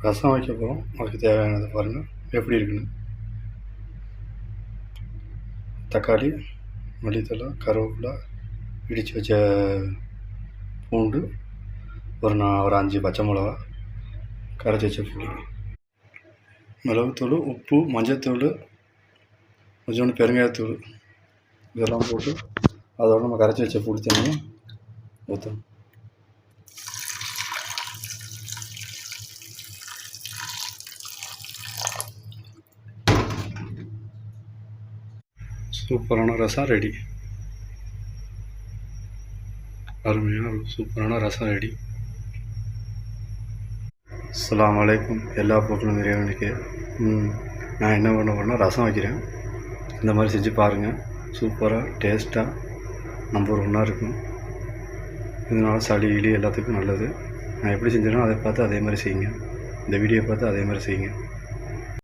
ரசம் வைக்க போகிறோம். அதுக்கு தேவையானதை பாருங்கள் எப்படி இருக்குன்னு. தக்காளி, மல்லித்தழை, கருவேப்பிலை, இடித்து வச்ச பூண்டு, ஒரு 5 பச்சை மிளகா, கரைச்சி வச்ச புளி, மிளகுத்தூள், உப்பு, மஞ்சத்தூள், கொஞ்சோண்டு பெருங்காயத்தூள் இதெல்லாம் போட்டு அதோட நம்ம கரைச்சி வச்ச புளி தண்ணியை ஊற்றணும். சூப்பரான ரசம் ரெடி. அருமையான சூப்பரான ரசம் ரெடி. அஸ்ஸலாமு அலைக்கும். எல்லா புகழும் இறைவனுக்கு. நான் என்ன பண்ண போகிறேன்னா ரசம் வைக்கிறேன். இந்த மாதிரி செஞ்சு பாருங்கள். சூப்பராக டேஸ்ட்டாக நம்பர் 1 இருக்கும். இதனால் சளி இலி எல்லாத்துக்கும் நல்லது. நான் எப்படி செஞ்சேனோ அதை பார்த்து அதே மாதிரி செய்யுங்க. இந்த வீடியோ பார்த்து அதே மாதிரி செய்யுங்க.